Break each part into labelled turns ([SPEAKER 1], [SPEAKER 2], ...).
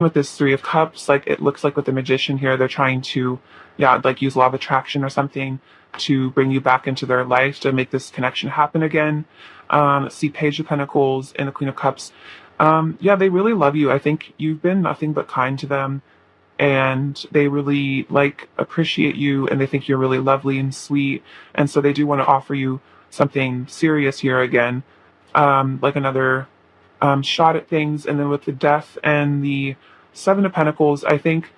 [SPEAKER 1] with this Three of Cups, like it looks like with the Magician here, they're trying to, yeah, like use law of attraction or something to bring you back into their life to make this connection happen again. See Page of Pentacles and the Queen of Cups. Yeah, they really love you. I think you've been nothing but kind to them, and they really like appreciate you, and they think you're really lovely and sweet, and so they do want to offer you something serious here again, like another shot at things. And then with the Death and the Seven of Pentacles, I think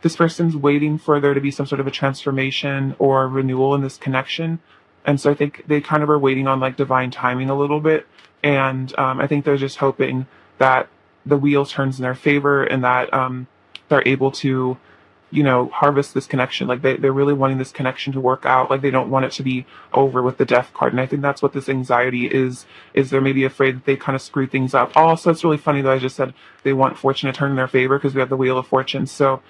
[SPEAKER 1] this person's waiting for there to be some sort of a transformation or renewal in this connection. And so I think they kind of are waiting on like divine timing a little bit. And I think they're just hoping that the wheel turns in their favor, and that they're able to, harvest this connection. Like they're really wanting this connection to work out. Like they don't want it to be over with the Death card. And I think that's what this anxiety is they're maybe afraid that they kind of screw things up. Also, it's really funny that I just said they want fortune to turn in their favor, because we have the Wheel of Fortune. So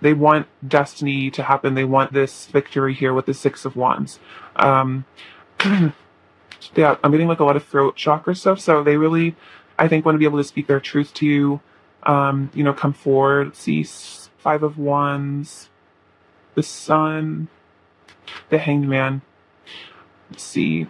[SPEAKER 1] they want destiny to happen. They want this victory here with the Six of Wands. Um, yeah, I'm getting like a lot of throat chakra stuff. So they really, I think, want to be able to speak their truth to you. Come forward. Let's see, Five of Wands, the Sun, the Hanged Man. Let's see.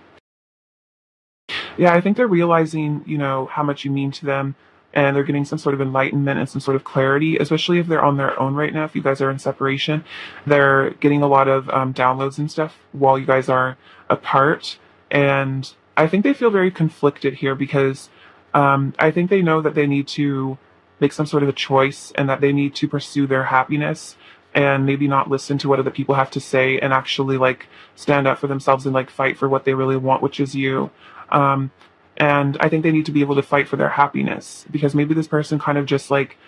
[SPEAKER 1] Yeah, I think they're realizing, how much you mean to them, and they're getting some sort of enlightenment and some sort of clarity, especially if they're on their own right now. If you guys are in separation, they're getting a lot of downloads and stuff while you guys are apart. And I think they feel very conflicted here, because I think they know that they need to make some sort of a choice, and that they need to pursue their happiness, and maybe not listen to what other people have to say, and actually like stand up for themselves and like fight for what they really want, which is you. Um, and I think they need to be able to fight for their happiness, because maybe this person kind of just like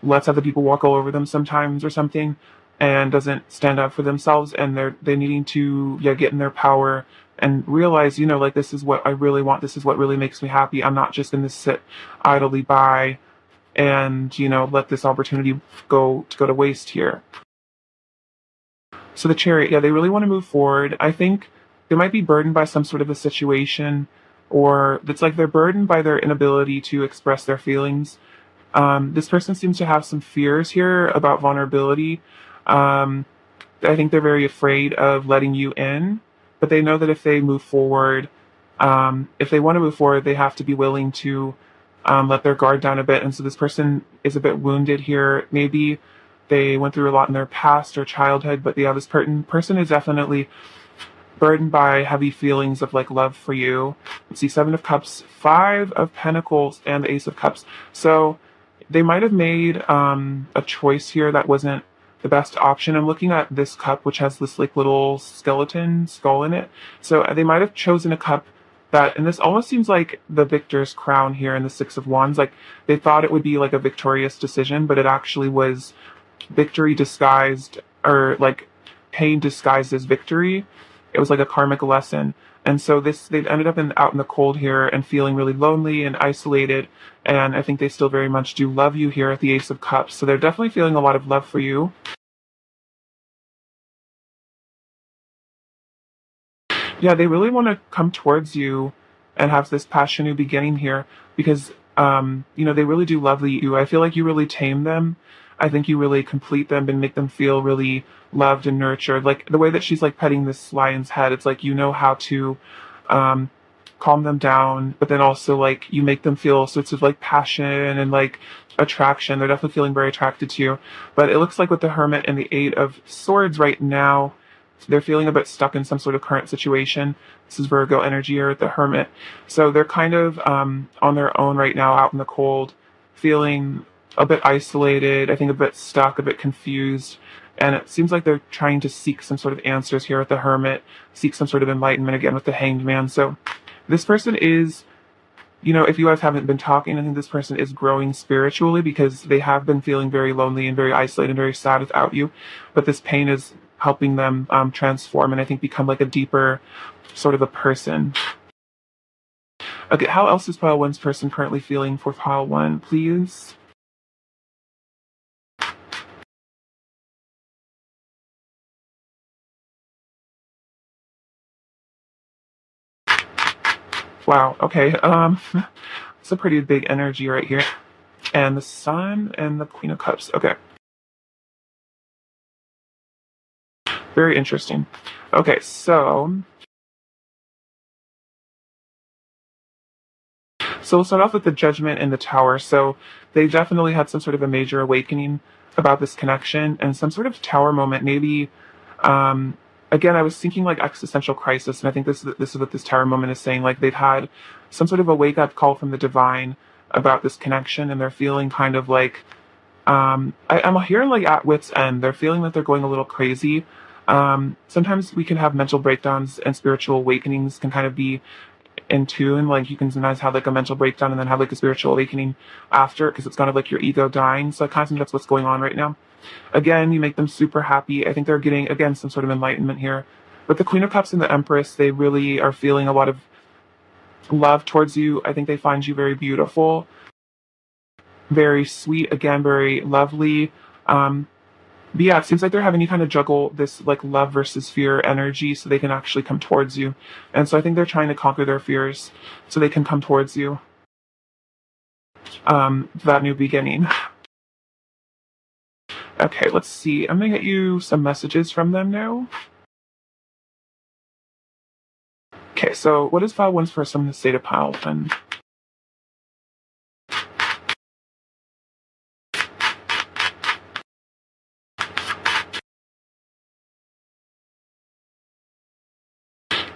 [SPEAKER 1] lets other people walk all over them sometimes or something, and doesn't stand up for themselves, and they're needing to, yeah, get in their power and realize, like, this is what I really want, this is what really makes me happy. I'm not just going to sit idly by and, let this opportunity go to waste here. So the Chariot, yeah, they really want to move forward. I think they might be burdened by some sort of a situation, or it's like they're burdened by their inability to express their feelings. This person seems to have some fears here about vulnerability. Um, I think they're very afraid of letting you in, but they know that if they move forward, if they want to move forward, they have to be willing to let their guard down a bit. And so this person is a bit wounded here. Maybe they went through a lot in their past or childhood, but yeah, this person is definitely burdened by heavy feelings of like love for you. Let's see, Seven of Cups, Five of Pentacles, and the Ace of Cups. So they might have made a choice here that wasn't the best option. I'm looking at this cup, which has this like little skeleton skull in it. So they might have chosen a cup that, and this almost seems like the victor's crown here in the Six of Wands. Like they thought it would be like a victorious decision, but it actually was victory disguised, or like pain disguised as victory. It was like a karmic lesson. And so they've ended up out in the cold here and feeling really lonely and isolated. And I think they still very much do love you here at the Ace of Cups. So they're definitely feeling a lot of love for you. Yeah, they really want to come towards you and have this passion new beginning here, because they really do love you. I feel like you really tame them. I think you really complete them and make them feel really loved and nurtured. Like the way that she's like petting this lion's head, it's like you know how to um calm them down, but then also like you make them feel sorts of like passion and like attraction. They're definitely feeling very attracted to you. But it looks like with the Hermit and the Eight of Swords right now, they're feeling a bit stuck in some sort of current situation. This is Virgo energy here at the Hermit. So they're kind of on their own right now, out in the cold, feeling a bit isolated, I think a bit stuck, a bit confused. And it seems like they're trying to seek some sort of answers here at the Hermit, seek some sort of enlightenment again with the Hanged Man. So this person is, if you guys haven't been talking, I think this person is growing spiritually, because they have been feeling very lonely and very isolated and very sad without you. But this pain is helping them transform, and I think become like a deeper sort of a person. Okay, how else is pile one's person currently feeling for pile one, please? Wow, okay. It's a pretty big energy right here. and the Sun and the Queen of Cups. Okay, very interesting. Okay, so we'll start off with the Judgment and the Tower. So they definitely had some sort of a major awakening about this connection and some sort of tower moment. Maybe, um, again, I was thinking like existential crisis, and I think this is what this tower moment is saying. Like they've had some sort of a wake up call from the divine about this connection, and they're feeling kind of like I'm hearing like at wit's end. They're feeling that they're going a little crazy. Sometimes we can have mental breakdowns, and spiritual awakenings can kind of be in tune. Like you can sometimes have like a mental breakdown and then have like a spiritual awakening after, because it's kind of like your ego dying. So I kind of think that's what's going on right now. Again, you make them super happy. I think they're getting, again, some sort of enlightenment here. But the Queen of Cups and the Empress, they really are feeling a lot of love towards you. I think they find you very beautiful, very sweet, again, very lovely. But yeah, it seems like they're having you kind of juggle this like love versus fear energy so they can actually come towards you. And so I think they're trying to conquer their fears so they can come towards you, for that new beginning. Okay, let's see. I'm gonna get you some messages from them now. Okay, so what is file one's first from the state of pile then?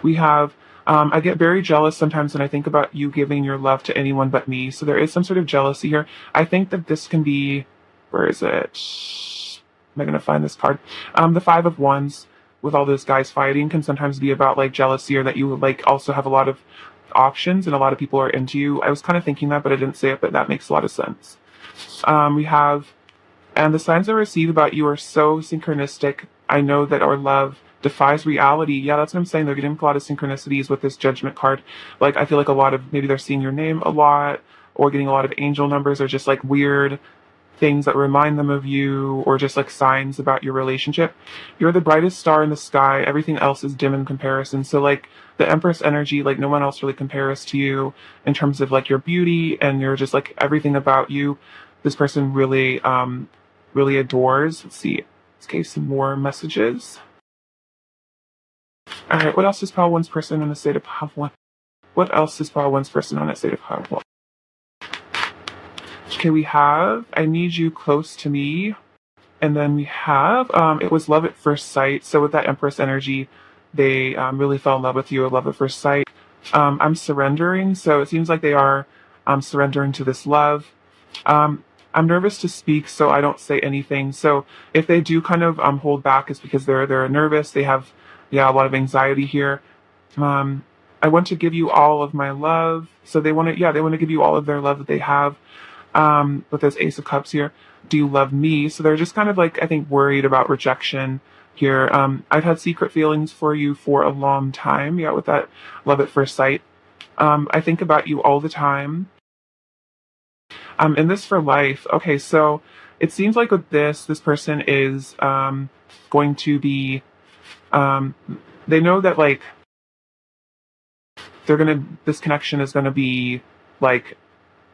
[SPEAKER 1] We have, I get very jealous sometimes when I think about you giving your love to anyone but me. So there is some sort of jealousy here. I think that this can be, where is it? Am I going to find this card? The Five of Wands with all those guys fighting can sometimes be about like jealousy, or that you like also have a lot of options and a lot of people are into you. I was kind of thinking that, but I didn't say it, but that makes a lot of sense. We have, and the signs I receive about you are so synchronistic. I know that our love defies reality. Yeah, that's what I'm saying. They're getting a lot of synchronicities with this Judgment card. Like, I feel like a lot of, maybe they're seeing your name a lot, or getting a lot of angel numbers, or just like weird things that remind them of you, or just like signs about your relationship. You're the brightest star in the sky. Everything else is dim in comparison. So, like, the Empress energy, like, no one else really compares to you in terms of like your beauty, and you're just like everything about you. This person really, really adores. Let's see. Let's get some more messages. All right. What else is Power One's person in the state of Power One? What else is Power One's person on that state of Power One? Okay, we have I need you close to me, and then we have it was love at first sight. So with that Empress energy, they really fell in love with you. Love at first sight. I'm surrendering. So it seems like they are surrendering to this love. I'm nervous to speak, so I don't say anything. So if they do kind of hold back, it's because they're nervous. They have, yeah, a lot of anxiety here. Um, I want to give you all of my love. So they want to, yeah, they want to give you all of their love that they have. With this Ace of Cups here, do you love me? So they're just kind of like, I think, worried about rejection here. I've had secret feelings for you for a long time. Yeah, with that love at first sight. I think about you all the time. And this for life. Okay, so it seems like with this person is going to be. Um, they know that like this connection is gonna be like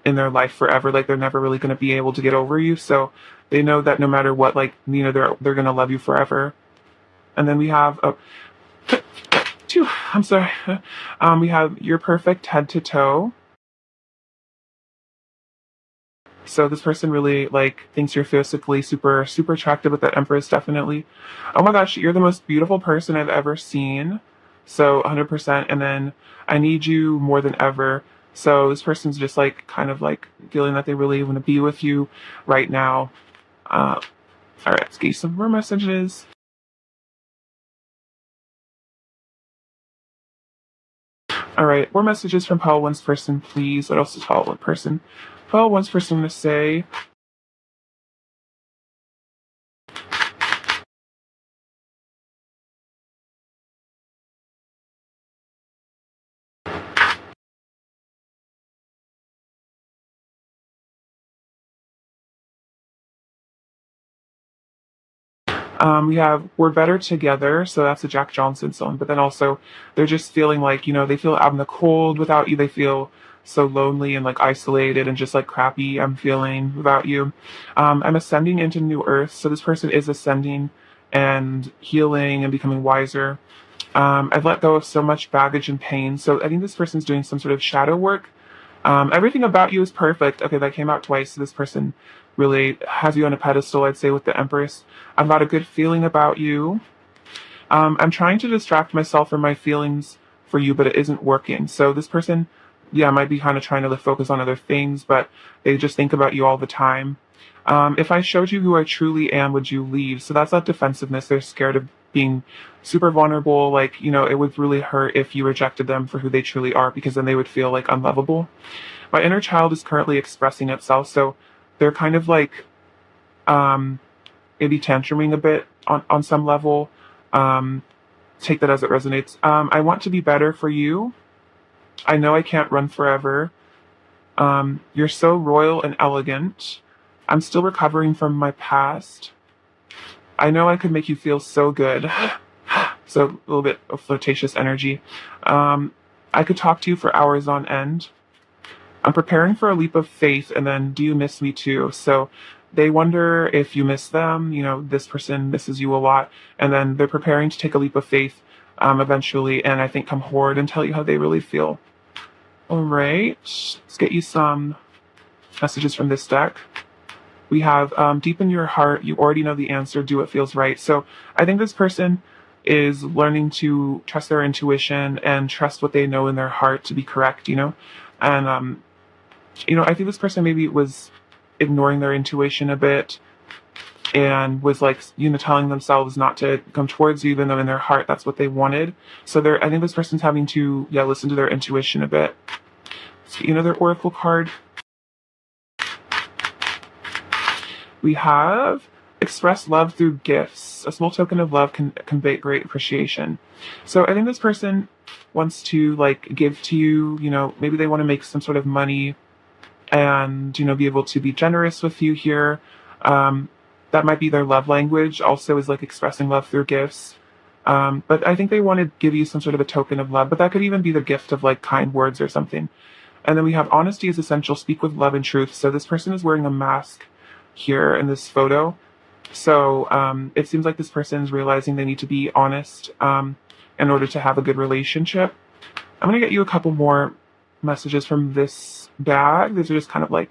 [SPEAKER 1] in their life forever. Like they're never really gonna be able to get over you. So they know that no matter what, like they're gonna love you forever. And then we have two. I'm sorry. We have you're perfect head to toe. So this person really like thinks you're physically super attractive with that Empress, definitely. Oh my gosh, you're the most beautiful person I've ever seen. So 100%. And then I need you more than ever. So this person's just like kind of like feeling that they really want to be with you right now. All right, let's get some more messages. All right, more messages from Paul One's person, please. What else is Paul One person? Paul One's person to say. We have We're Better Together, so that's a Jack Johnson song, but then also they're just feeling like, they feel out in the cold without you. They feel so lonely and like isolated and just like crappy I'm feeling about you. I'm ascending into new earth. So this person is ascending and healing and becoming wiser. I've let go of so much baggage and pain. So I think this person's doing some sort of shadow work. Everything about you is perfect. Okay, that came out twice. So this person really has you on a pedestal, I'd say, with the Empress. I've got a good feeling about you. I'm trying to distract myself from my feelings for you, but it isn't working. So this person, yeah, might be kind of trying to focus on other things, but they just think about you all the time. If I showed you who I truly am, would you leave? So that's that defensiveness. They're scared of being super vulnerable. Like, it would really hurt if you rejected them for who they truly are, because then they would feel like unlovable. My inner child is currently expressing itself. So they're kind of like, maybe tantruming a bit on some level. Um, Take that as it resonates. I want to be better for you. I know I can't run forever. You're so royal and elegant. I'm still recovering from my past. I know I could make you feel so good. So a little bit of flirtatious energy. I could talk to you for hours on end. I'm preparing for a leap of faith, and then do you miss me too? So they wonder if you miss them. This person misses you a lot, and then they're preparing to take a leap of faith eventually, and I think come forward and tell you how they really feel. All right, let's get you some messages from this deck. We have deep in your heart, you already know the answer, do what feels right. So I think this person is learning to trust their intuition and trust what they know in their heart to be correct, and I think this person maybe was ignoring their intuition a bit and was like, telling themselves not to come towards you, even though in their heart that's what they wanted. So I think this person's having to, listen to their intuition a bit. Let's get another oracle card. We have express love through gifts. A small token of love can convey great appreciation. So I think this person wants to give to you, maybe they want to make some sort of money and be able to be generous with you here. That might be their love language, also, is expressing love through gifts. But I think they want to give you some sort of a token of love, but that could even be the gift of kind words or something. And then we have honesty is essential, speak with love and truth. So this person is wearing a mask here in this photo. So it seems like this person is realizing they need to be honest in order to have a good relationship. I'm going to get you a couple more messages from this bag. These are just kind of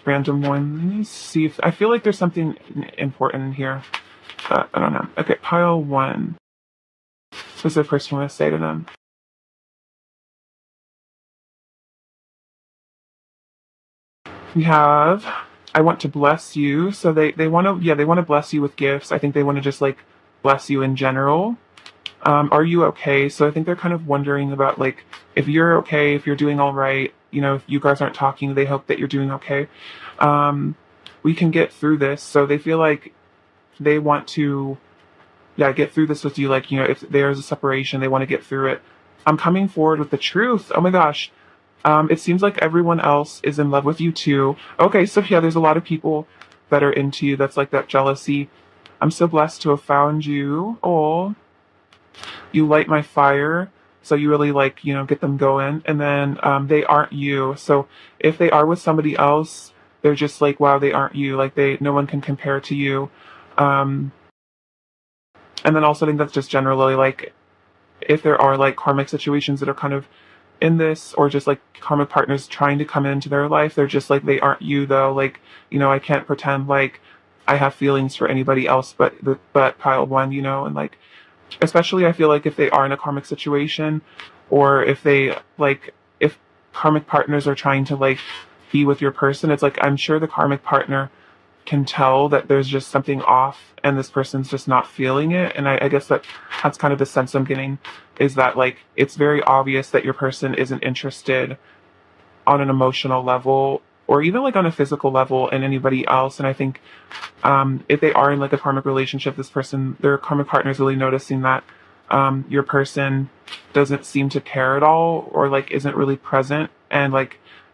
[SPEAKER 1] random ones. See if I feel like there's something important in here, but I don't know. Okay, pile one. What's the first thing I want to say to them? We have I want to bless you. So they want to, they want to bless you with gifts. I think they want to just bless you in general. Are you okay? So I think they're kind of wondering about if you're okay, if you're doing all right. If you guys aren't talking, they hope that you're doing okay. We can get through this. So they feel like they want to, get through this with you. If there's a separation, they want to get through it. I'm coming forward with the truth. Oh my gosh. It seems like everyone else is in love with you too. Okay, so there's a lot of people that are into you. That's that jealousy. I'm so blessed to have found you. Oh, you light my fire. So you really get them going. And then they aren't you. So if they are with somebody else, they're just wow, they aren't you. No one can compare to you. And then also I think that's just generally if there are karmic situations that are kind of in this, or just karmic partners trying to come into their life, they're just they aren't you though. I can't pretend I have feelings for anybody else but pile one, and especially I feel if they are in a karmic situation, or if they if karmic partners are trying to be with your person, it's I'm sure the karmic partner can tell that there's just something off and this person's just not feeling it. And I guess that's kind of the sense I'm getting, is that it's very obvious that your person isn't interested on an emotional level, or even on a physical level, in anybody else. And I think if they are in a karmic relationship, this person, their karmic partner, is really noticing that your person doesn't seem to care at all, or isn't really present, and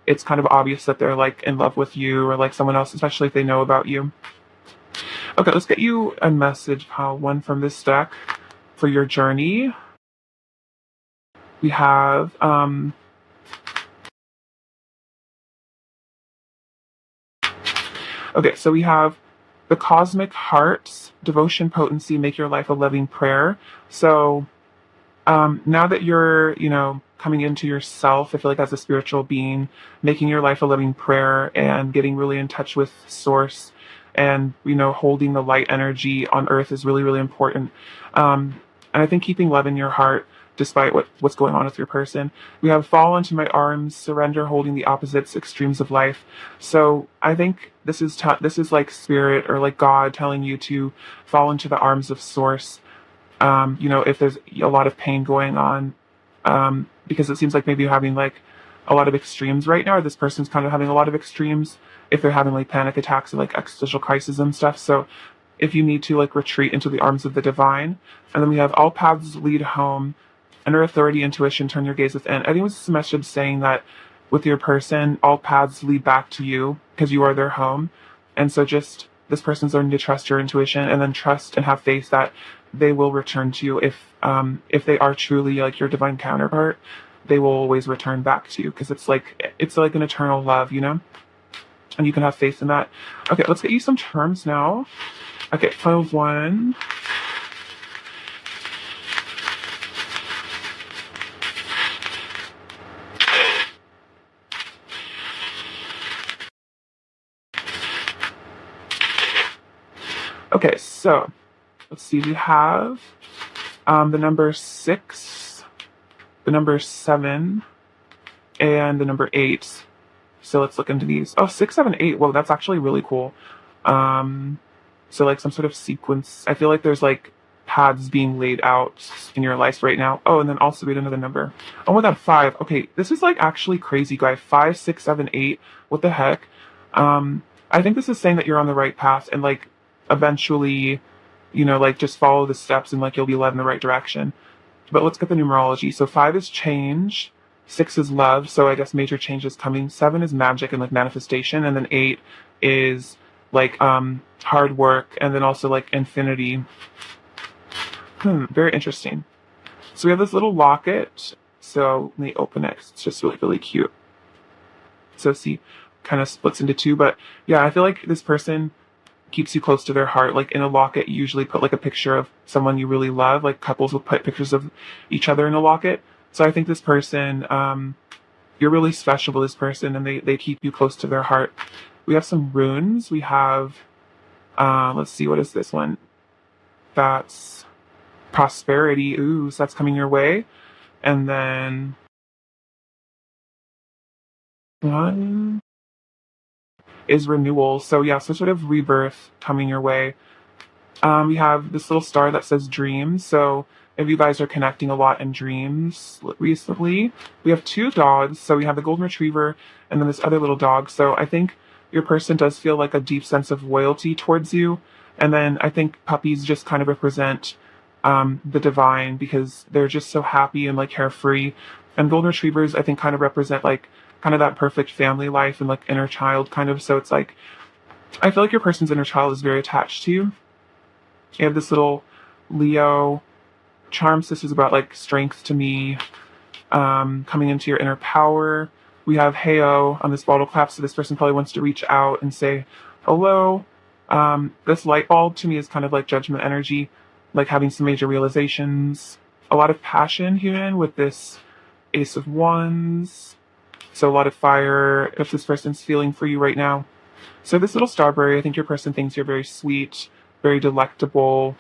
[SPEAKER 1] it's kind of obvious that they're in love with you or someone else, especially if they know about you. Okay, let's get you a message, pile one, from this deck for your journey. We have Okay, so we have the cosmic hearts, devotion, potency, make your life a loving prayer. So now that you're, coming into yourself, I feel like as a spiritual being, making your life a living prayer and getting really in touch with source and, holding the light energy on earth is really, really important. And I think keeping love in your heart, despite what's going on with your person. We have fall into my arms, surrender, holding the opposites, extremes of life. So I think this is like spirit or like God telling you to fall into the arms of source. If there's a lot of pain going on, because it seems like maybe you're having like a lot of extremes right now, or this person's kind of having a lot of extremes if they're having like panic attacks and like existential crises and stuff. So if you need to like retreat into the arms of the divine. And then we have all paths lead home, under authority, intuition, turn your gaze within. I think it was this message saying that with your person, all paths lead back to you because you are their home. And so just this person's learning to trust your intuition and then trust and have faith that they will return to you if they are truly like your divine counterpart. They will always return back to you because it's like an eternal love, and you can have faith in that. Okay, let's get you some terms now. Okay, 5-1. Okay, so let's see. We have the number 6, the number 7, and the number 8. So let's look into these. Oh, 6, 7, 8. Whoa, that's actually really cool. So like some sort of sequence. I feel like there's like paths being laid out in your life right now. Oh, and then also read another number. Oh my god, 5. Okay, this is like actually crazy, guy. 5, 6, 7, 8. What the heck? I think this is saying that you're on the right path and like eventually, like just follow the steps and like you'll be led in the right direction. But let's get the numerology. So 5 is change, 6 is love, so I guess major change is coming. 7 is magic and like manifestation, and then 8 is like hard work, and then also like infinity. Very interesting. So we have this little locket. So let me open it. It's just really, really cute. So see, kind of splits into 2, but yeah, I feel like this person keeps you close to their heart. Like in a locket, you usually put like a picture of someone you really love. Like couples will put pictures of each other in a locket. So I think this person, you're really special to this person, and they keep you close to their heart. We have some runes. We have, let's see, what is this one? That's prosperity. Ooh, so that's coming your way. And then one is renewal. So yeah, so sort of rebirth coming your way. We have this little star that says dreams. So if you guys are connecting a lot in dreams recently, we have 2 dogs. So we have the golden retriever and then this other little dog. So I think your person does feel like a deep sense of loyalty towards you. And then I think puppies just kind of represent the divine because they're just so happy and like carefree. And golden retrievers, I think, kind of represent like kind of that perfect family life and like inner child kind of. So it's like, I feel like your person's inner child is very attached to you. You have this little Leo charm. This is about like strength to me, coming into your inner power. We have Heyo on this bottle clap, so this person probably wants to reach out and say hello. This light bulb to me is kind of like judgment energy, like having some major realizations. A lot of passion here with this Ace of Wands. So a lot of fire if this person's feeling for you right now. So this little starberry, I think your person thinks you're very sweet, very delectable.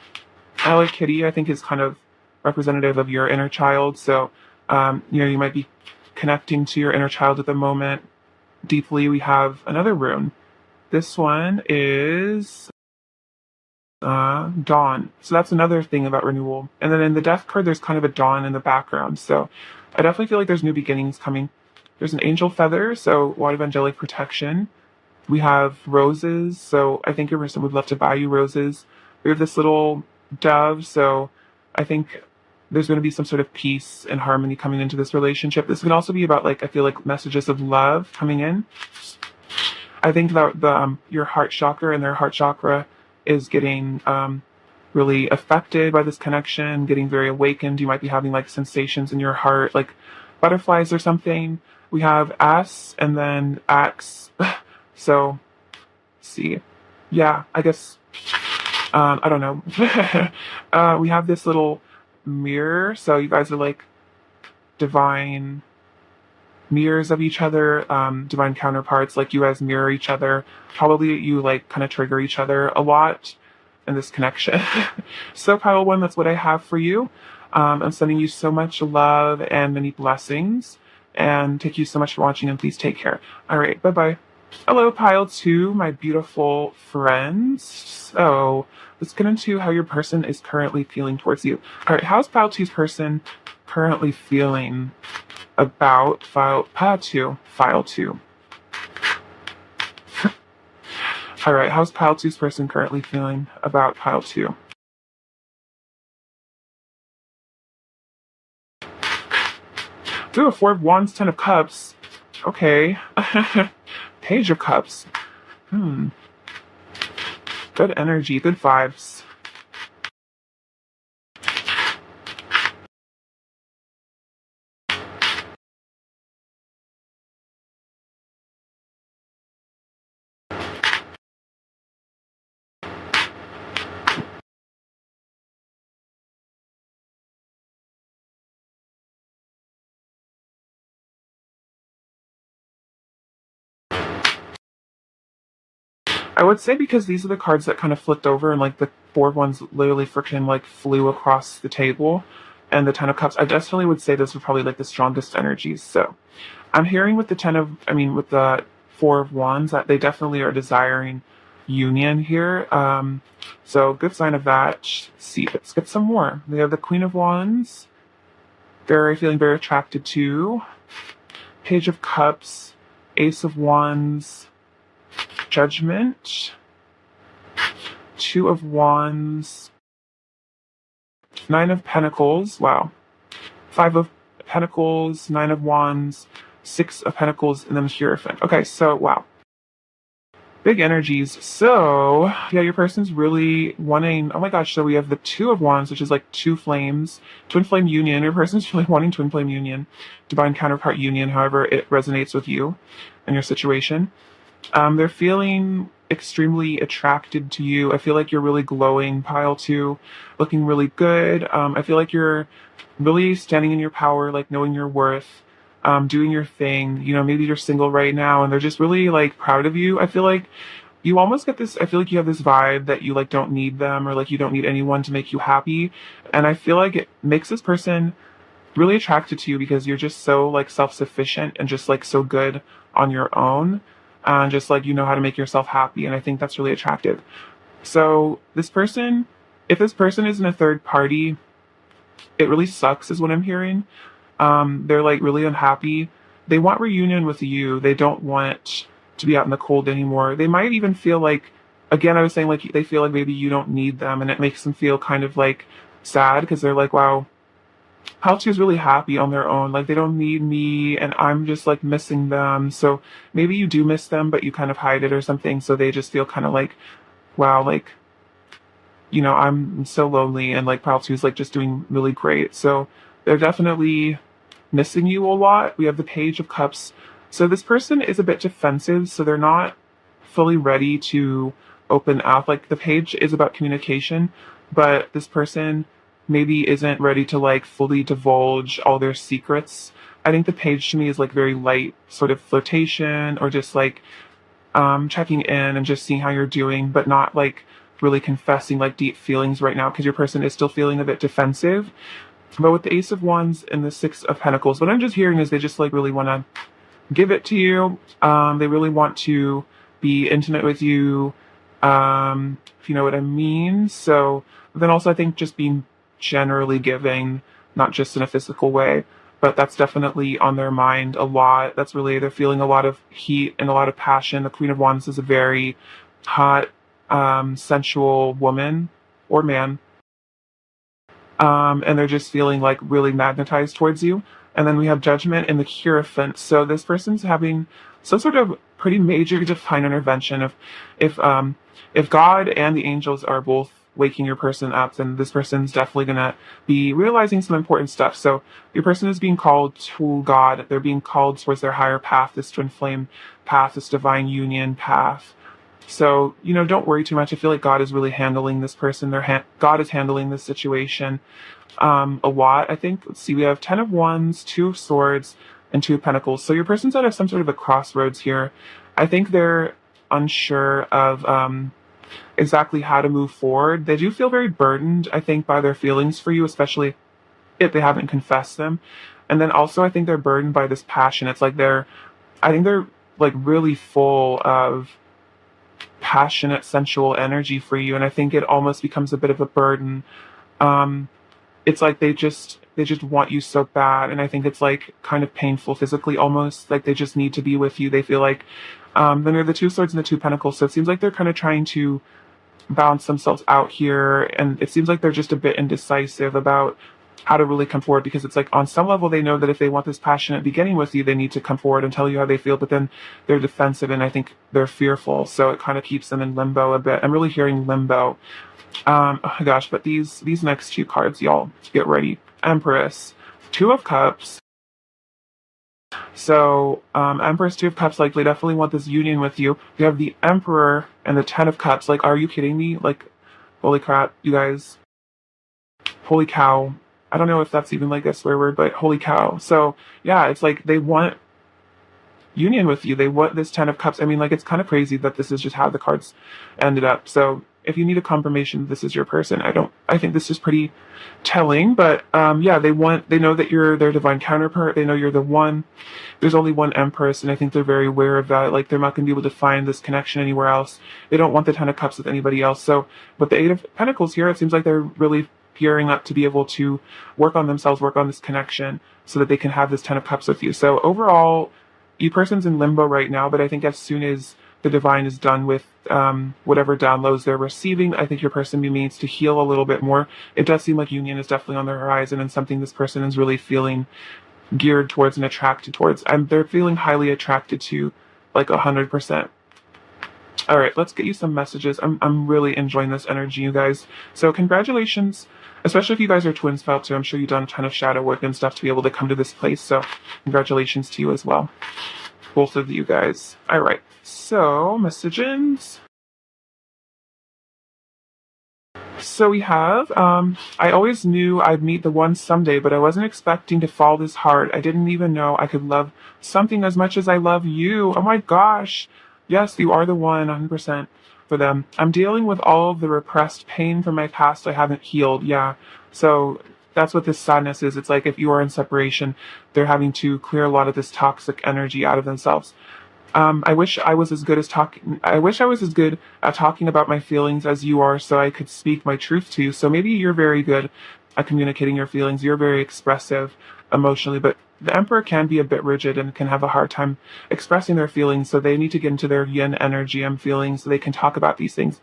[SPEAKER 1] Hello Kitty, I think, is kind of representative of your inner child. So, you might be connecting to your inner child at the moment deeply. We have another rune. This one is dawn. So that's another thing about renewal. And then in the death card, there's kind of a dawn in the background. So I definitely feel like there's new beginnings coming. There's an angel feather, so a lot of angelic protection. We have roses, so I think your person would love to buy you roses. We have this little dove, so I think there's going to be some sort of peace and harmony coming into this relationship. This can also be about, like, I feel like messages of love coming in. I think that your heart chakra and their heart chakra is getting really affected by this connection, getting very awakened. You might be having like sensations in your heart, like butterflies or something. We have S and then X. So, let's see. yeah, I guess, I don't know. We have this little mirror, so you guys are like divine mirrors of each other, divine counterparts. Like you guys mirror each other. Probably you like kind of trigger each other a lot in this connection. So, Pile One, that's what I have for you. I'm sending you so much love and many blessings. And thank you so much for watching, and please take care. All right, bye bye. Hello, Pile Two, my beautiful friends. So, let's get into how your person is currently feeling towards you. All right, how's Pile Two's person currently feeling about Pile Two? File Two. All right, how's Pile Two's person currently feeling about Pile Two? Ooh, Four of Wands, Ten of Cups. Okay. Page of Cups. Hmm. Good energy, good vibes. I would say because these are the cards that kind of flipped over and like the Four of Wands literally freaking like flew across the table, and the Ten of Cups, I definitely would say those were probably like the strongest energies. So I'm hearing with the with the Four of Wands that they definitely are desiring union here. So good sign of that. Let's see, let's get some more. We have the Queen of Wands. Very feeling very attracted to. Page of Cups, Ace of Wands, Judgment, Two of Wands, Nine of Pentacles. Wow. Five of Pentacles, Nine of Wands, Six of Pentacles, and then Hierophant. Okay, so wow. Big energies. So, yeah, your person's really wanting. Oh my gosh, so we have the Two of Wands, which is like two flames, twin flame union. Your person's really wanting twin flame union, divine counterpart union, however it resonates with you and your situation. They're feeling extremely attracted to you. I feel like you're really glowing, Pile Two, looking really good. I feel like you're really standing in your power, like knowing your worth, doing your thing. You know, maybe you're single right now and they're just really like proud of you. I feel like you almost get this, I feel like you have this vibe that you like don't need them or like you don't need anyone to make you happy. And I feel like it makes this person really attracted to you because you're just so like self-sufficient and just like so good on your own, and just like you know how to make yourself happy, and I think that's really attractive. So this person, if this person is in a third party, it really sucks is what I'm hearing. They're like really unhappy. They want reunion with you. They don't want to be out in the cold anymore. They might even feel like, again, I was saying like they feel like maybe you don't need them, and it makes them feel kind of like sad because they're like, wow, Palchi is really happy on their own. Like they don't need me and I'm just like missing them. So maybe you do miss them, but you kind of hide it or something. So they just feel kind of like, wow, like, you know, I'm so lonely, and like Palchi is like just doing really great. So they're definitely missing you a lot. We have the Page of Cups. So this person is a bit defensive. So they're not fully ready to open up. Like the page is about communication, but this person maybe isn't ready to like fully divulge all their secrets. I think the page to me is like very light sort of flirtation or just like checking in and just seeing how you're doing, but not like really confessing like deep feelings right now because your person is still feeling a bit defensive. But with the Ace of Wands and the Six of Pentacles, what I'm just hearing is they just like really want to give it to you. They really want to be intimate with you, if you know what I mean. So then also I think just being generally giving, not just in a physical way, but that's definitely on their mind a lot. That's really, they're feeling a lot of heat and a lot of passion. The Queen of Wands is a very hot, sensual woman or man, and they're just feeling like really magnetized towards you. And then we have Judgment and the Hierophant. So this person's having some sort of pretty major divine intervention. If God and the angels are both waking your person up, then this person's definitely gonna be realizing some important stuff. So your person is being called to God. They're being called towards their higher path, this twin flame path, this divine union path. So, don't worry too much. I feel like God is really handling this person. God is handling this situation a lot. I think, let's see, we have 10 of Wands, 2 of Swords, and 2 of Pentacles. So your person's at some sort of a crossroads here. I think they're unsure of exactly how to move forward. They do feel very burdened, I think, by their feelings for you, especially if they haven't confessed them. And then also, I think they're burdened by this passion. It's like I think they're like really full of passionate, sensual energy for you. And I think it almost becomes a bit of a burden. Um, it's like they just want you so bad, and I think it's like kind of painful physically, almost like they just need to be with you. They feel like then there are the 2 swords and the 2 pentacles, so it seems like they're kind of trying to balance themselves out here, and it seems like they're just a bit indecisive about how to really come forward, because it's like on some level they know that if they want this passionate beginning with you, they need to come forward and tell you how they feel, but then they're defensive, and I think they're fearful, so it kind of keeps them in limbo a bit. I'm really hearing limbo. Oh my gosh, but these next 2 cards, y'all, get ready. Empress, 2 of Cups. So, Empress, 2 of Cups, like, they definitely want this union with you. You have the Emperor and the 10 of Cups. Like, are you kidding me? Like, holy crap, you guys. Holy cow. I don't know if that's even like a swear word, but holy cow. So, yeah, it's like they want union with you. They want this 10 of Cups. I mean, like, it's kind of crazy that this is just how the cards ended up. So if you need a confirmation this is your person, I think this is pretty telling, but yeah, they know that you're their divine counterpart. They know you're the one. There's only one Empress, and I think they're very aware of that. Like, they're not going to be able to find this connection anywhere else. They don't want the 10 of Cups with anybody else. So with the 8 of Pentacles here, it seems like they're really gearing up to be able to work on themselves, work on this connection, so that they can have this 10 of Cups with you. So overall, you person's in limbo right now, but I think as soon as the divine is done with whatever downloads they're receiving, I think your person needs to heal a little bit more. It does seem like union is definitely on the horizon, and something this person is really feeling geared towards and attracted towards. And they're feeling highly attracted to, like 100%. All right, let's get you some messages. I'm really enjoying this energy, you guys. So congratulations, especially if you guys are twins felt too. I'm sure you've done a ton of shadow work and stuff to be able to come to this place. So congratulations to you as well, both of you guys. All right, so messages. So we have, I always knew I'd meet the one someday, but I wasn't expecting to fall this hard. I didn't even know I could love something as much as I love you. Oh my gosh. Yes, you are the one, 100% for them. I'm dealing with all of the repressed pain from my past I haven't healed. Yeah. So that's what this sadness is. It's like if you are in separation, they're having to clear a lot of this toxic energy out of themselves. I wish I was as good as talking. I wish I was as good at talking about my feelings as you are, so I could speak my truth to you. So maybe you're very good at communicating your feelings. You're very expressive emotionally, but the Emperor can be a bit rigid and can have a hard time expressing their feelings. So they need to get into their yin energy, I'm feeling, so they can talk about these things.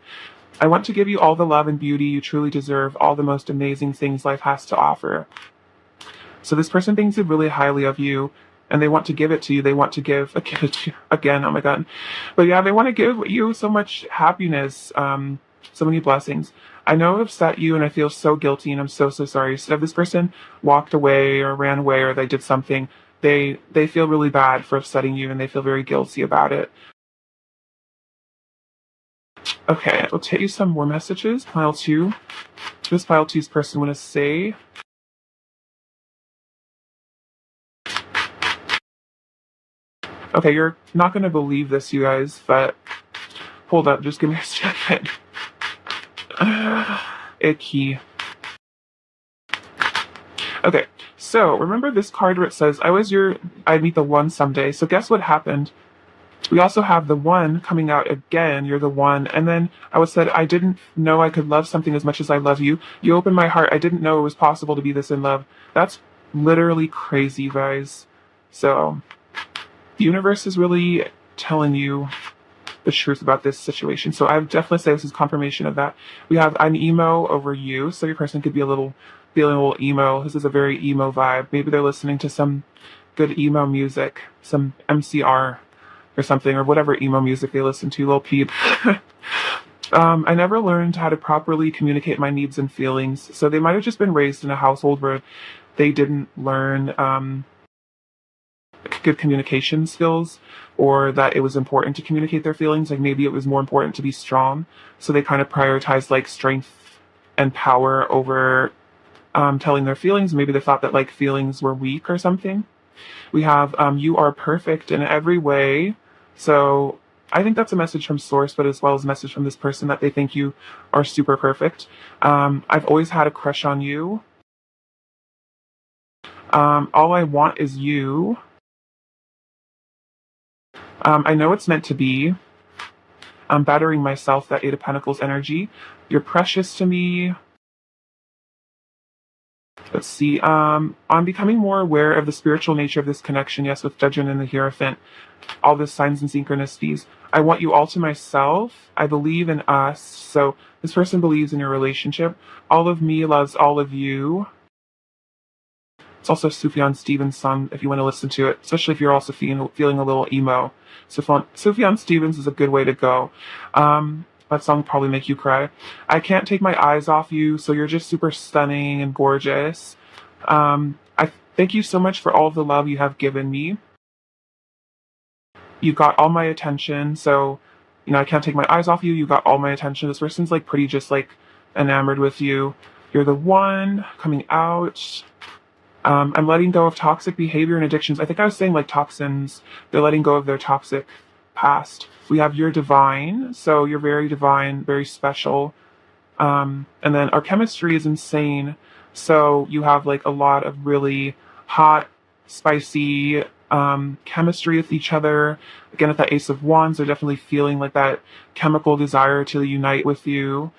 [SPEAKER 1] I want to give you all the love and beauty you truly deserve, all the most amazing things life has to offer. So this person thinks really highly of you, and they want to give it to you. They want to give it to you again. Oh my God. But yeah, they want to give you so much happiness, so many blessings. I know I've upset you, and I feel so guilty, and I'm so, so sorry. So if this person walked away or ran away or they did something, they feel really bad for upsetting you, and they feel very guilty about it. Okay, I'll take you some more messages. Pile 2. This pile 2's person want to say, okay, you're not going to believe this, you guys, but hold up, just give me a second. Icky. Okay, so remember this card where it says, I'd meet the one someday. So guess what happened? We also have the one coming out again. You're the one. And then I was said, I didn't know I could love something as much as I love you. You opened my heart. I didn't know it was possible to be this in love. That's literally crazy, you guys. So the universe is really telling you the truth about this situation. So I would definitely say this is confirmation of that. We have an emo over you. So your person could be feeling a little emo. This is a very emo vibe. Maybe they're listening to some good emo music, some MCR or something, or whatever emo music they listen to, little peep. I never learned how to properly communicate my needs and feelings. So they might have just been raised in a household where they didn't learn good communication skills, or that it was important to communicate their feelings. Like maybe it was more important to be strong. So they kind of prioritized like strength and power over telling their feelings. Maybe they thought that like feelings were weak or something. We have you are perfect in every way. So I think that's a message from source, but as well as a message from this person that they think you are super perfect. I've always had a crush on you. All I want is you. I know it's meant to be. I'm battering myself, that Eight of Pentacles energy. You're precious to me. Let's see. I'm becoming more aware of the spiritual nature of this connection. Yes, with Judgment and the Hierophant. All the signs and synchronicities. I want you all to myself. I believe in us. So this person believes in your relationship. All of me loves all of you. It's also Sufjan Stevens' song if you want to listen to it, especially if you're also feeling a little emo. Sufjan Stevens is a good way to go. That song will probably make you cry. I can't take my eyes off you, so you're just super stunning and gorgeous. I thank you so much for all the love you have given me. You got all my attention, so I can't take my eyes off you. You got all my attention. This person's like pretty just like enamored with you. You're the one coming out. I'm letting go of toxic behavior and addictions. I think I was saying like toxins. They're letting go of their toxic past. We have you're divine, so you're very divine, very special. And then our chemistry is insane. So you have like a lot of really hot, spicy chemistry with each other. Again, at that Ace of Wands, they're definitely feeling like that chemical desire to unite with you.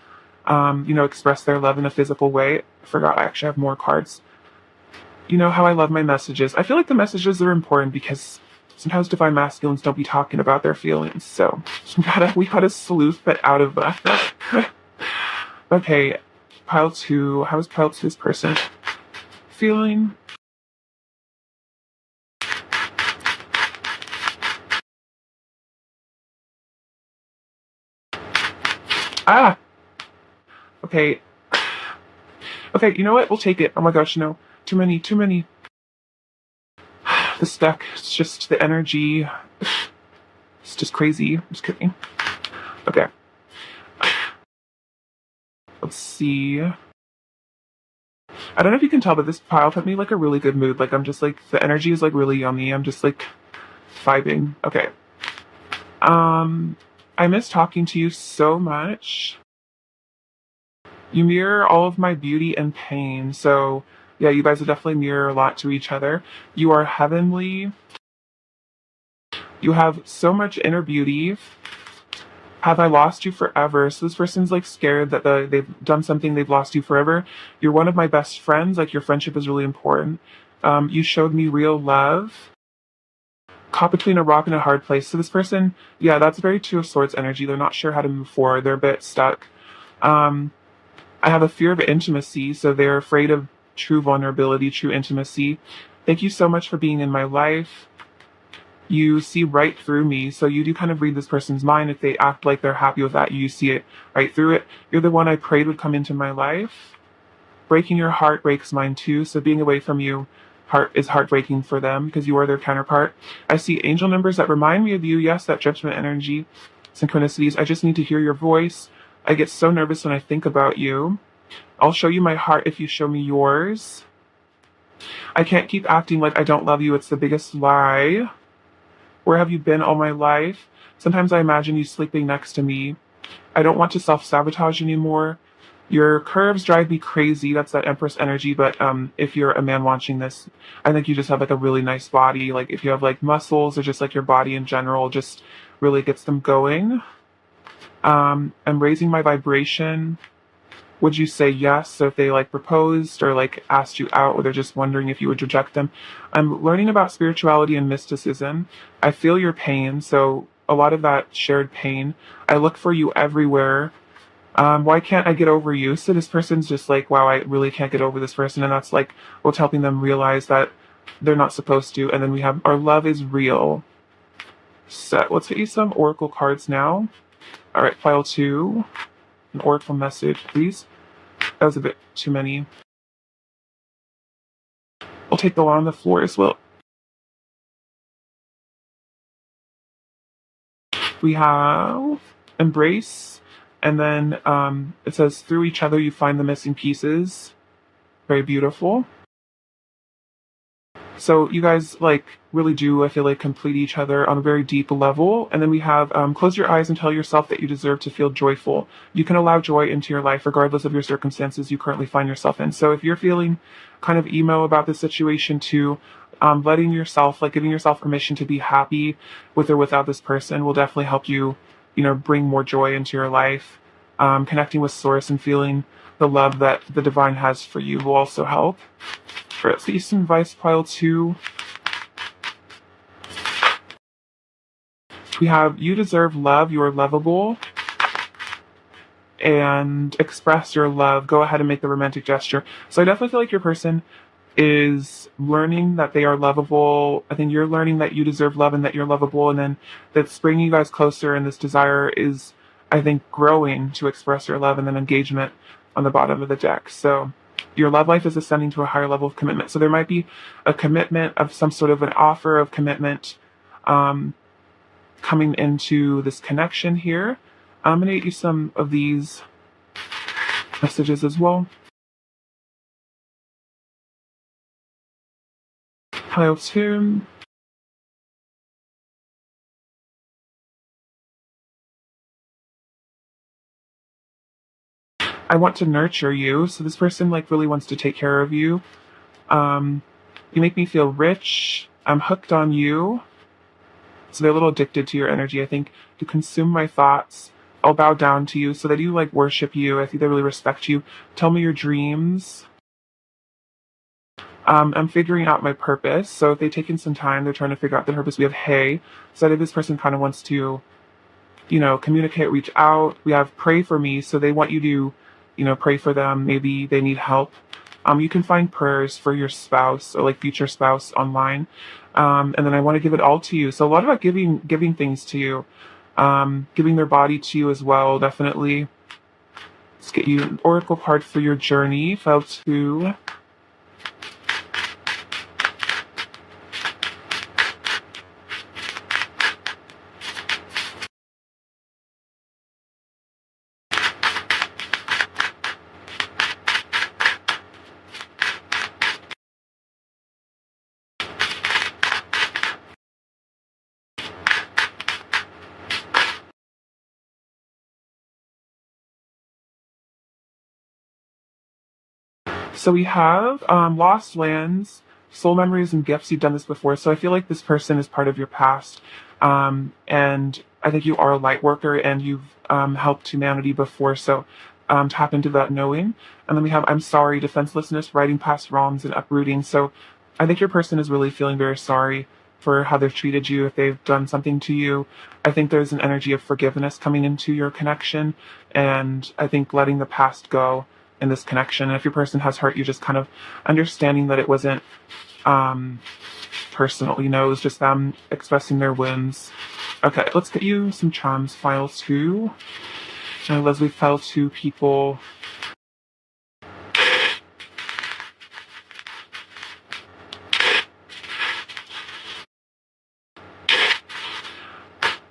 [SPEAKER 1] Express their love in a physical way. I forgot I actually have more cards. You know how I love my messages. I feel like the messages are important because sometimes divine masculines don't be talking about their feelings. So we gotta sleuth it out of that. Okay, pile two. How is pile two's person feeling? Ah! Okay. Okay, you know what? We'll take it. Oh my gosh, no. Too many, too many. This deck, it's just the energy. It's just crazy. I'm just kidding. Okay. Let's see. I don't know if you can tell, but this pile put me like a really good mood. Like I'm just like the energy is like really yummy. I'm just like vibing. Okay. I miss talking to you so much. You mirror all of my beauty and pain. So yeah, you guys will definitely mirror a lot to each other. You are heavenly. You have so much inner beauty. Have I lost you forever? So this person's like scared that they've done something, they've lost you forever. You're one of my best friends. Like your friendship is really important. You showed me real love. Caught between a rock and a hard place. So this person, yeah, that's very Two of Swords energy. They're not sure how to move forward. They're a bit stuck. I have a fear of intimacy, so they're afraid of true vulnerability, true intimacy. Thank you so much for being in my life. You see right through me, so you do kind of read this person's mind. If they act like they're happy with that, you see it right through it. You're the one I prayed would come into my life. Breaking your heart breaks mine too, so being away from you is heartbreaking for them because you are their counterpart. I see angel numbers that remind me of you. Yes, that judgment energy, synchronicities. I just need to hear your voice. I get so nervous when I think about you. I'll show you my heart if you show me yours. I can't keep acting like I don't love you. It's the biggest lie. Where have you been all my life? Sometimes I imagine you sleeping next to me. I don't want to self-sabotage anymore. Your curves drive me crazy. That's that Empress energy. But if you're a man watching this, I think you just have like a really nice body. Like if you have like muscles or just like your body in general just really gets them going. I'm raising my vibration. Would you say yes? So if they like proposed or like asked you out, or they're just wondering if you would reject them. I'm learning about spirituality and mysticism. I feel your pain. So a lot of that shared pain. I look for you everywhere. Why can't I get over you? So this person's just like, wow, I really can't get over this person. And that's like what's helping them realize that they're not supposed to. And then we have our love is real. So let's get you some oracle cards now. All right, file two. An oracle message, please. That was a bit too many. I'll take the one on the floor as well. We have embrace, and then it says through each other you find the missing pieces. Very beautiful. So you guys like really do, I feel like, complete each other on a very deep level. And then we have close your eyes and tell yourself that you deserve to feel joyful. You can allow joy into your life regardless of your circumstances you currently find yourself in. So if you're feeling kind of emo about this situation too, letting yourself, like giving yourself permission to be happy with or without this person will definitely help you, bring more joy into your life. Connecting with source and feeling the love that the divine has for you will also help. For at least in Vice Pile 2, we have you deserve love, you are lovable, and express your love. Go ahead and make the romantic gesture. So I definitely feel like your person is learning that they are lovable. I think you're learning that you deserve love and that you're lovable, and then that's bringing you guys closer, and this desire is, I think, growing to express your love, and then engagement on the bottom of the deck. So your love life is ascending to a higher level of commitment. So there might be a commitment of some sort of an offer of commitment coming into this connection here. I'm going to get you some of these messages as well. Hello, Tim. I want to nurture you. So this person like really wants to take care of you. You make me feel rich. I'm hooked on you. So they're a little addicted to your energy. I think to consume my thoughts. I'll bow down to you. So they do like worship you. I think they really respect you. Tell me your dreams. I'm figuring out my purpose. So if they've taken some time, they're trying to figure out their purpose. We have hey. So that this person kind of wants to, communicate, reach out. We have pray for me. So they want you to, pray for them. Maybe they need help. You can find prayers for your spouse or like future spouse online. And then I want to give it all to you. So a lot about giving things to you, giving their body to you as well. Definitely. Let's get you an oracle card for your journey. File 2. So we have lost lands, soul memories, and gifts. You've done this before, so I feel like this person is part of your past, and I think you are a light worker, and you've helped humanity before. So tap into that knowing. And then we have I'm sorry, defenselessness, righting past wrongs, and uprooting. So I think your person is really feeling very sorry for how they've treated you, if they've done something to you. I think there's an energy of forgiveness coming into your connection, and I think letting the past go in this connection. And if your person has hurt you, just kind of understanding that it wasn't personal, it was just them expressing their wounds. Okay, let's get you some charms. File 2. Leslie, file 2 people.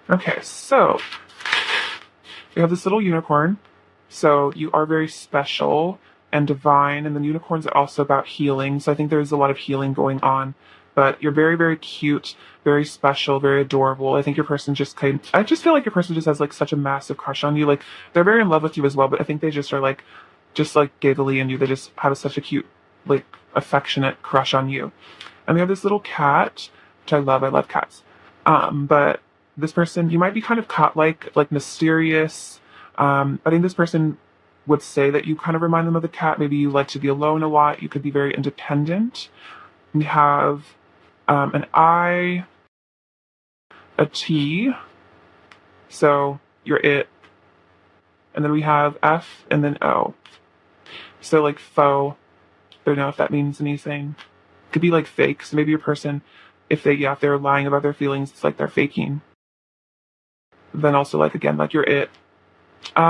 [SPEAKER 1] Okay, so we have this little unicorn. So you are very special and divine, and then unicorns are also about healing. So I think there's a lot of healing going on. But you're very, very cute, very special, very adorable. I think your person I just feel like your person just has like such a massive crush on you. Like they're very in love with you as well, but I think they just are just like giggly in you. They just have such a cute, like affectionate crush on you. And we have this little cat, which I love. I love cats. But this person, you might be kind of cat-like mysterious. I think this person would say that you kind of remind them of the cat. Maybe you like to be alone a lot. You could be very independent. We have an I, a T, so you're it. And then we have F and then O. So like faux. I don't know if that means anything. It could be like fake. So maybe your person, if they're lying about their feelings, it's like they're faking. Then also again, you're it.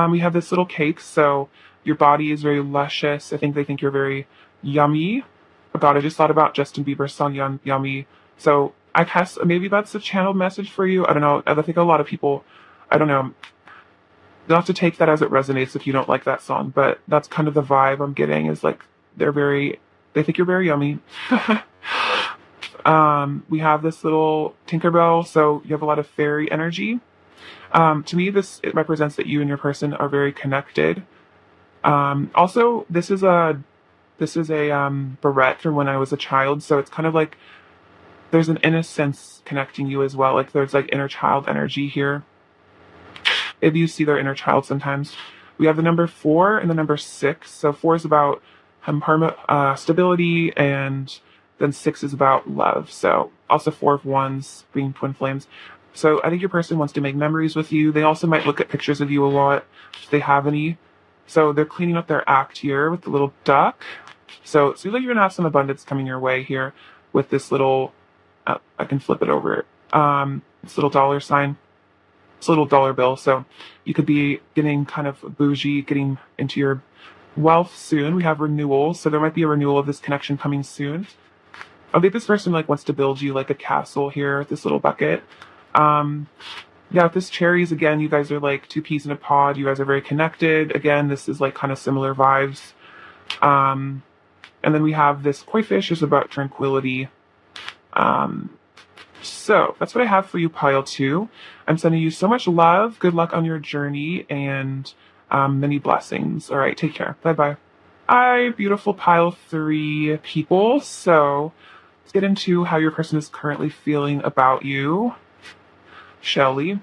[SPEAKER 1] We have this little cake, so your body is very luscious. I think they think you're very yummy. Oh God, I just thought about Justin Bieber's song Yummy. So I guess maybe that's a channeled message for you. I don't know. I think a lot of people I don't know. You'll have to take that as it resonates if you don't like that song, but that's kind of the vibe I'm getting is like they think you're very yummy. We have this little Tinkerbell, so you have a lot of fairy energy. To me, it represents that you and your person are very connected. Also, this is a barrette from when I was a child, so it's kind of like there's an innocence connecting you as well. Like there's like inner child energy here. If you see their inner child sometimes. We have the number 4 and the number 6. So 4 is about stability, and then 6 is about love. So also 4 of wands being twin flames. So I think your person wants to make memories with you. They also might look at pictures of you a lot if they have any. So they're cleaning up their act here with the little duck. So it seems like you're going to have some abundance coming your way here with this little, I can flip it over, this little dollar sign. It's a little dollar bill. So you could be getting kind of bougie, getting into your wealth soon. We have renewals. So there might be a renewal of this connection coming soon. I think this person like wants to build you like a castle here with this little bucket. Yeah, with this cherries, again, you guys are like two peas in a pod. You guys are very connected. Again, this is like kind of similar vibes. And then we have this koi fish is about tranquility. So that's what I have for you, pile 2. I'm sending you so much love. Good luck on your journey and many blessings. All right, take care. Bye-bye. Hi, beautiful pile 3 people. So let's get into how your person is currently feeling about you. Shelly.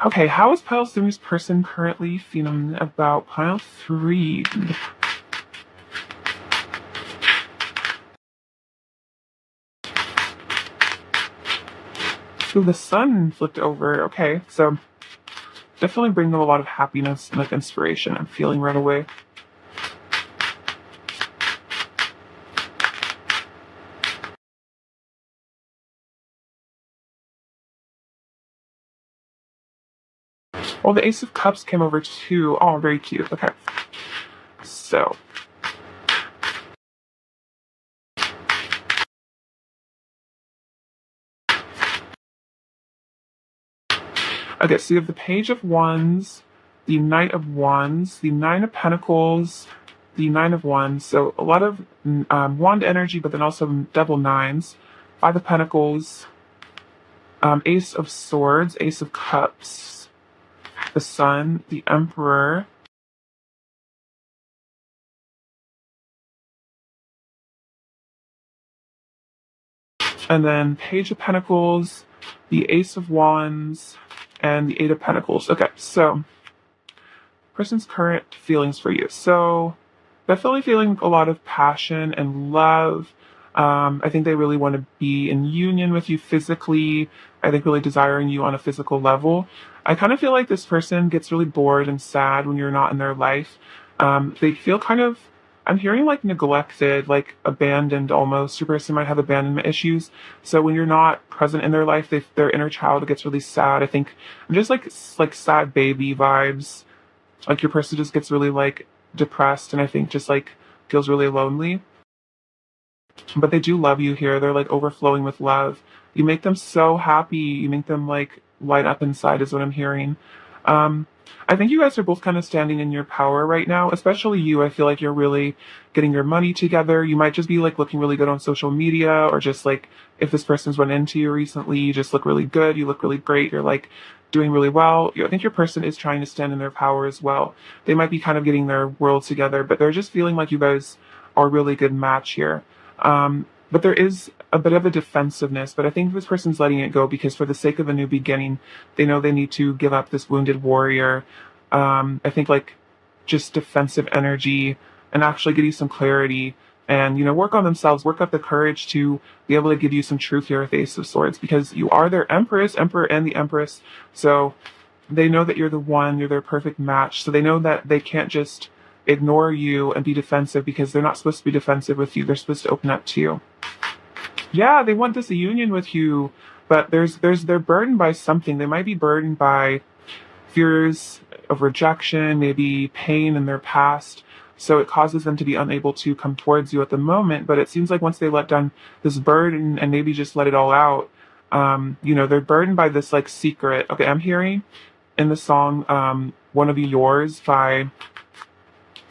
[SPEAKER 1] Okay, how is pile 3's person currently feeling about pile 3? So the sun flipped over. Okay, so definitely bring them a lot of happiness and like inspiration. I'm feeling right away. Oh, the Ace of Cups came over too. Oh, very cute. Okay. So. Okay, so you have the Page of Wands, the Knight of Wands, the Nine of Pentacles, the Nine of Wands. So a lot of wand energy, but then also double nines. 5 of Pentacles, Ace of Swords, Ace of Cups, the Sun, the Emperor. And then Page of Pentacles, the Ace of Wands, and the Eight of Pentacles. Okay, so person's current feelings for you. So definitely feeling a lot of passion and love. I think they really want to be in union with you physically. I think really desiring you on a physical level. I kind of feel like this person gets really bored and sad when you're not in their life. They feel kind of, I'm hearing like neglected, like abandoned almost. Your person might have abandonment issues. So when you're not present in their life, their inner child gets really sad. I think I'm just like sad baby vibes. Like your person just gets really like depressed and I think just like feels really lonely. But they do love you here. They're like overflowing with love. You make them so happy. You make them like light up inside is what I'm hearing. I think you guys are both kind of standing in your power right now, especially you. I feel like you're really getting your money together. You might just be like looking really good on social media, or just like if this person's run into you recently, you just look really good. You look really great. You're like doing really well. I think your person is trying to stand in their power as well. They might be kind of getting their world together, but they're just feeling like you guys are a really good match here. But there is a bit of a defensiveness, but I think this person's letting it go because for the sake of a new beginning, they know they need to give up this wounded warrior. I think like just defensive energy and actually give you some clarity and, work on themselves, work up the courage to be able to give you some truth here with the Ace of Swords because you are their emperor and the Empress. So they know that you're the one, you're their perfect match. So they know that they can't just ignore you and be defensive because they're not supposed to be defensive with you. They're supposed to open up to you. Yeah, they want this union with you, but they're burdened by something. They might be burdened by fears of rejection, maybe pain in their past. So it causes them to be unable to come towards you at the moment. But it seems like once they let down this burden and maybe just let it all out, They're burdened by this like secret. Okay, I'm hearing in the song One of Yours by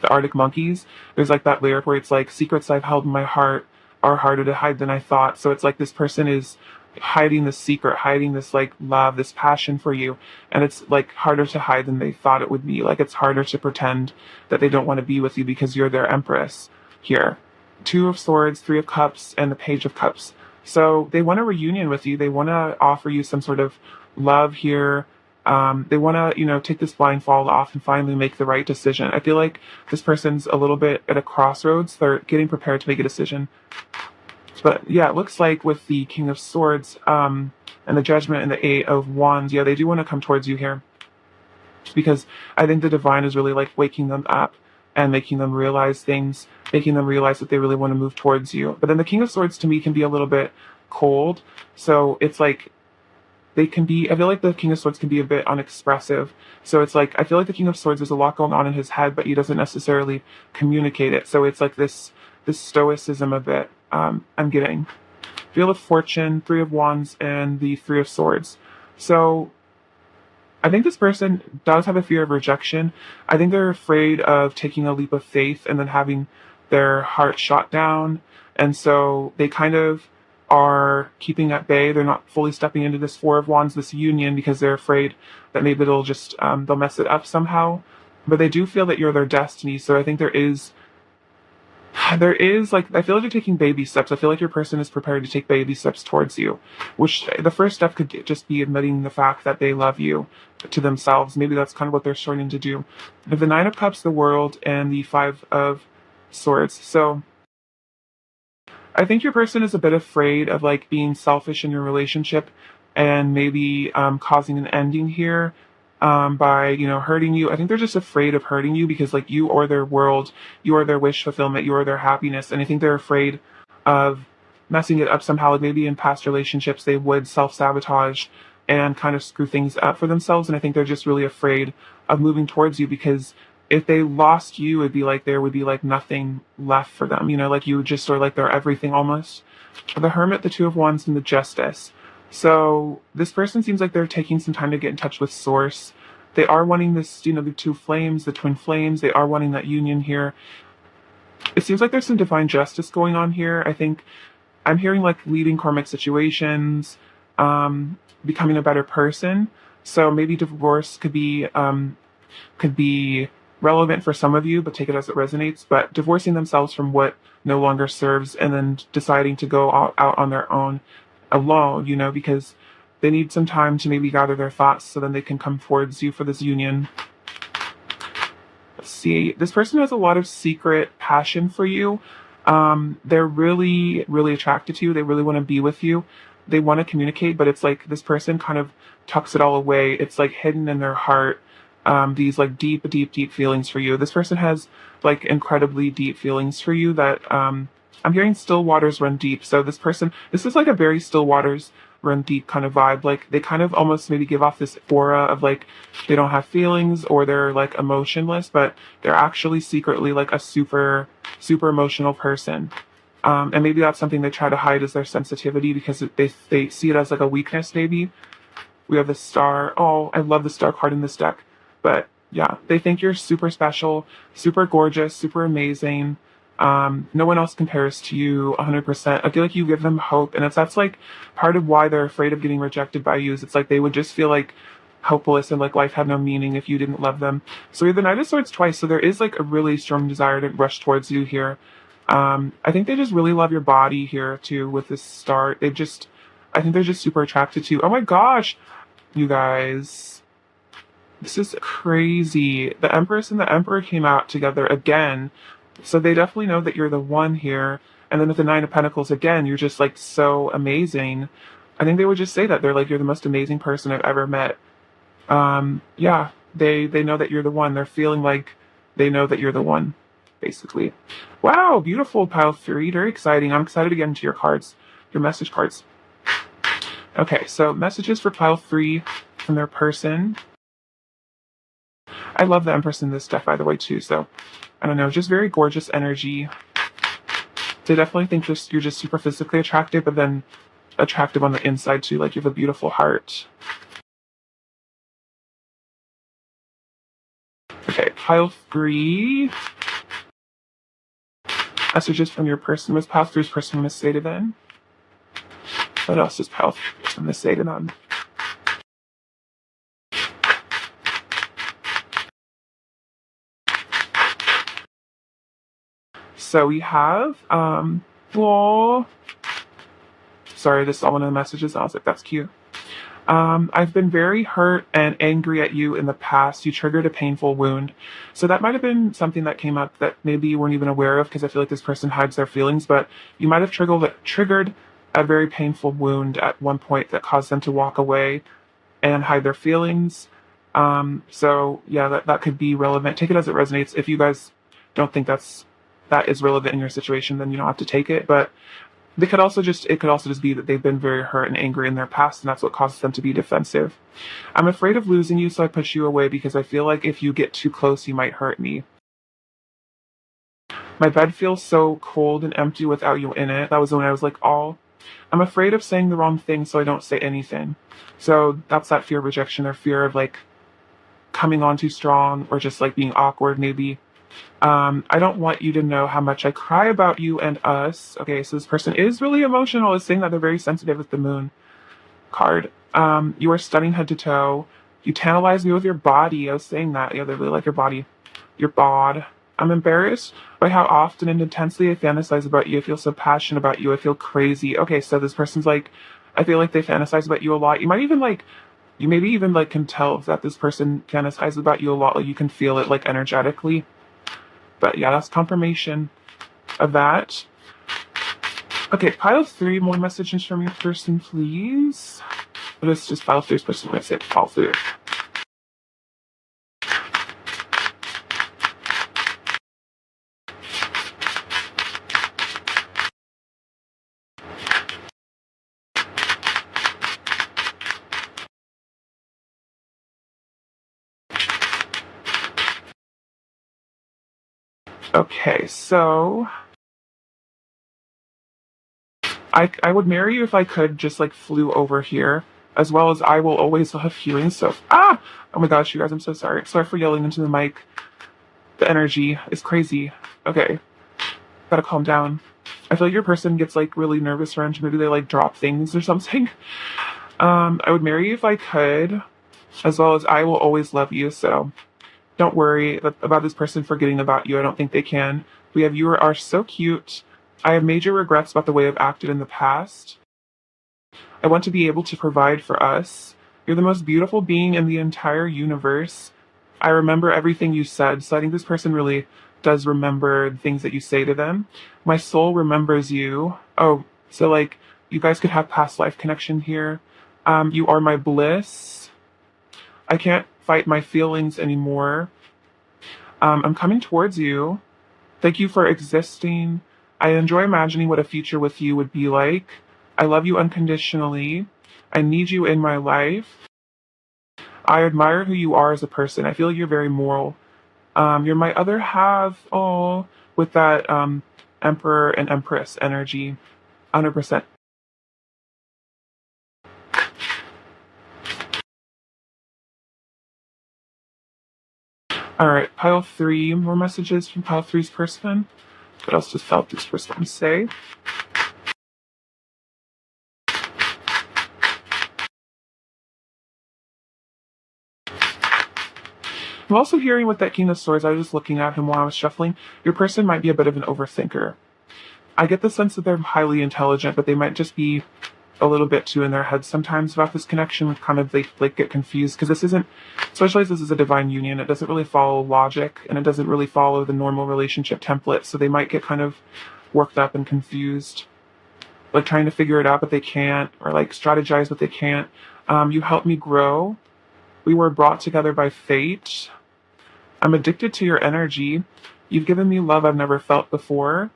[SPEAKER 1] the Arctic Monkeys, there's like that lyric where it's like, secrets I've held in my heart are harder to hide than I thought. So it's like this person is hiding this secret, hiding this like love, this passion for you. And it's like harder to hide than they thought it would be. Like it's harder to pretend that they don't want to be with you because you're their empress here. Two of Swords, Three of Cups, and the Page of Cups. So they want a reunion with you. They want to offer you some sort of love here. They want to, take this blindfold off and finally make the right decision. I feel like this person's a little bit at a crossroads. They're getting prepared to make a decision. But yeah, it looks like with the King of Swords, and the Judgment and the Eight of Wands, yeah, they do want to come towards you here. Because I think the divine is really like waking them up and making them realize things, making them realize that they really want to move towards you. But then the King of Swords to me can be a little bit cold. So it's like, I feel like the King of Swords can be a bit unexpressive. So it's like, I feel like the King of Swords, there's a lot going on in his head, but he doesn't necessarily communicate it. So it's like this stoicism a bit, I'm getting. Wheel of Fortune, Three of Wands, and the Three of Swords. So I think this person does have a fear of rejection. I think they're afraid of taking a leap of faith and then having their heart shot down. And so they kind of are keeping at bay. They're not fully stepping into this Four of Wands, this union, because they're afraid that maybe they'll mess it up somehow. But they do feel that you're their destiny. So I think there is like, I feel like you're taking baby steps. I feel like your person is prepared to take baby steps towards you, which the first step could just be admitting the fact that they love you to themselves. Maybe that's kind of what they're starting to do. We have the Nine of Cups, the World, and the Five of Swords. So I think your person is a bit afraid of like being selfish in your relationship and maybe causing an ending here by hurting you. I think they're just afraid of hurting you because like you are their world, you are their wish fulfillment, you are their happiness, and I think they're afraid of messing it up somehow. Like maybe in past relationships they would self-sabotage and kind of screw things up for themselves, and I think they're just really afraid of moving towards you because if they lost you, it'd be like there would be like nothing left for them, like you would just sort of like they're everything almost. The Hermit, the Two of Wands, and the Justice. So this person seems like they're taking some time to get in touch with Source. They are wanting this, the two flames, the twin flames. They are wanting that union here. It seems like there's some divine justice going on here. I think I'm hearing like leading karmic situations, becoming a better person. So maybe divorce could be relevant for some of you, but take it as it resonates. But divorcing themselves from what no longer serves and then deciding to go out on their own alone, because they need some time to maybe gather their thoughts so then they can come towards you for this union. Let's see. This person has a lot of secret passion for you. They're really, really attracted to you. They really want to be with you. They want to communicate, but it's like this person kind of tucks it all away. It's like hidden in their heart. These like deep, deep, deep feelings for you. This person has like incredibly deep feelings for you that, I'm hearing still waters run deep. So this is like a very still waters run deep kind of vibe. Like they kind of almost maybe give off this aura of like they don't have feelings or they're like emotionless, but they're actually secretly like a super, super emotional person. And maybe that's something they try to hide as their sensitivity because they see it as like a weakness maybe. We have the Star. Oh, I love the Star card in this deck. But yeah, they think you're super special, super gorgeous, super amazing. No one else compares to you 100%. I feel like you give them hope, and that's like part of why they're afraid of getting rejected by you. Is it's like they would just feel like hopeless and like life had no meaning if you didn't love them. So we have the Knight of Swords twice, so there is like a really strong desire to rush towards you here. I think they just really love your body here too with this Star. I think they're just super attracted to you. Oh my gosh, you guys. This is crazy. The Empress and the Emperor came out together again. So they definitely know that you're the one here. And then with the Nine of Pentacles, again, you're just like so amazing. I think they would just say that. They're like, you're the most amazing person I've ever met. Yeah, they know that you're the one. They're feeling like they know that you're the one, basically. Wow, beautiful, pile 3. Very exciting. I'm excited to get into your cards, your message cards. Okay, so messages for pile 3 from their person. I love the Empress in this deck, by the way, too. So, I don't know, just very gorgeous energy. They definitely think you're just super physically attractive, but then attractive on the inside too, like you have a beautiful heart. Okay, pile 3. Messages from your person. What's pile 3's person going to say to them? What else is pile 3's person going to say to them? So we have, well, sorry, this is all one of the messages. I was like, that's cute. I've been very hurt and angry at you in the past. You triggered a painful wound. So that might have been something that came up that maybe you weren't even aware of, because I feel like this person hides their feelings, but you might have triggered a very painful wound at one point that caused them to walk away and hide their feelings. So yeah, that could be relevant. Take it as it resonates. If you guys don't think that is relevant in your situation, then you don't have to take it. But it could also just be that they've been very hurt and angry in their past, and that's what causes them to be defensive. I'm afraid of losing you, so I push you away because I feel like if you get too close, you might hurt me. My bed feels so cold and empty without you in it. That was when I was like, oh, I'm afraid of saying the wrong thing, so I don't say anything. So that's that fear of rejection, or fear of like coming on too strong, or just like being awkward maybe. I don't want you to know how much I cry about you and us. Okay, so this person is really emotional. It's saying that they're very sensitive with the moon card. You are stunning head to toe. You tantalize me with your body. I was saying that. Yeah, they really like your body. Your bod. I'm embarrassed by how often and intensely I fantasize about you. I feel so passionate about you. I feel crazy. Okay, so this person's like, I feel like they fantasize about you a lot. You might even like, you maybe even like can tell that this person fantasizes about you a lot. Like you can feel it like energetically. But yeah, that's confirmation of that. Okay, pile 3, more messages from your person, please. What is just pile 3's person? I said pile 3. Okay, so I would marry you if I could, just like flew over here, as well as I will always love you and stuff. Ah! Oh my gosh, you guys, I'm so sorry. Sorry for yelling into the mic. The energy is crazy. Okay, gotta calm down. I feel like your person gets like really nervous around you. Maybe they like drop things or something. I would marry you if I could, as well as I will always love you. So don't worry about this person forgetting about you. I don't think they can. We have you are so cute. I have major regrets about the way I've acted in the past. I want to be able to provide for us. You're the most beautiful being in the entire universe. I remember everything you said, so I think this person really does remember the things that you say to them. My soul remembers you. Oh, so like you guys could have past life connection here. You are my bliss. I can't fight my feelings anymore. I'm coming towards you. Thank you for existing. I enjoy imagining what a future with you would be like. I love you unconditionally. I need you in my life. I admire who you are as a person. I feel like you're very moral. You're my other half. Oh, with that Emperor and Empress energy. 100%. All right, pile 3. More messages from pile 3's person. What else does pile 3's person say? I'm also hearing with that King of Swords, I was just looking at him while I was shuffling. Your person might be a bit of an overthinker. I get the sense that they're highly intelligent, but they might just be a little bit too in their heads sometimes about this connection. Kind of they like get confused because this isn't, especially as this is a divine union, it doesn't really follow logic and it doesn't really follow the normal relationship template. So they might get kind of worked up and confused, like trying to figure it out, but they can't, or like strategize, but they can't. You helped me grow. We were brought together by fate. I'm addicted to your energy. You've given me love I've never felt before.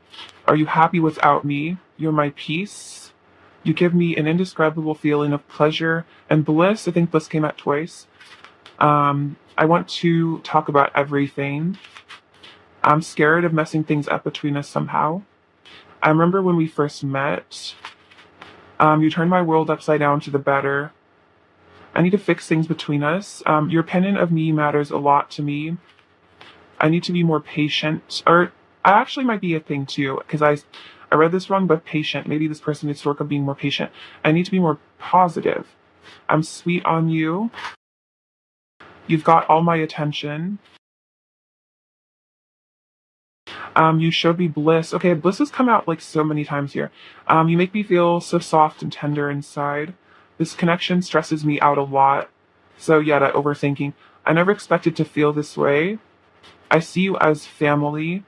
[SPEAKER 1] Are you happy without me? You're my peace. You give me an indescribable feeling of pleasure and bliss. I think bliss came out twice. I want to talk about everything. I'm scared of messing things up between us somehow. I remember when we first met. You turned my world upside down to the better. I need to fix things between us. Your opinion of me matters a lot to me. I need to be more patient, or I actually might be a thing too, because I read this wrong, but patient. Maybe this person needs to work on being more patient. I need to be more positive. I'm sweet on you. You've got all my attention. You showed me bliss. Okay, bliss has come out like so many times here. You make me feel so soft and tender inside. This connection stresses me out a lot. So yeah, that overthinking. I never expected to feel this way. I see you as family.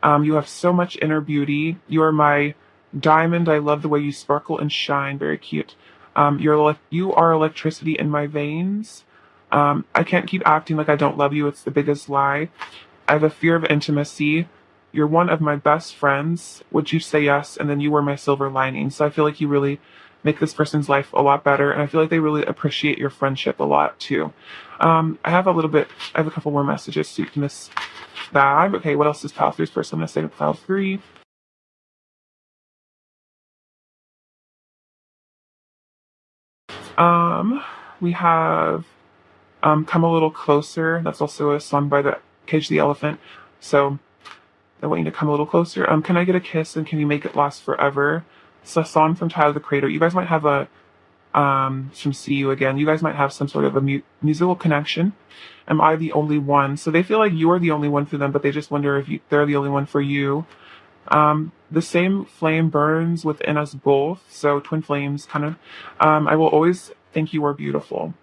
[SPEAKER 1] You have so much inner beauty. You are my diamond. I love the way you sparkle and shine. Very cute. You are electricity in my veins. I can't keep acting like I don't love you. It's the biggest lie. I have a fear of intimacy. You're one of my best friends. Would you say yes? And then you were my silver lining. So I feel like you really make this person's life a lot better. And I feel like they really appreciate your friendship a lot too. I have a couple more messages so you can miss that. Okay, what else is pile three's person? I'm going to say to pile three. We have Come a Little Closer. That's also a song by the Cage the Elephant. So I want you to come a little closer. Can I get a kiss and can you make it last forever? It's a song from Tyler the Creator. You guys might have from See You Again. You guys might have some sort of a musical connection. Am I the only one? So they feel like you're the only one for them, but they just wonder if they're the only one for you. The same flame burns within us both. So twin flames, kind of. I will always think you are beautiful.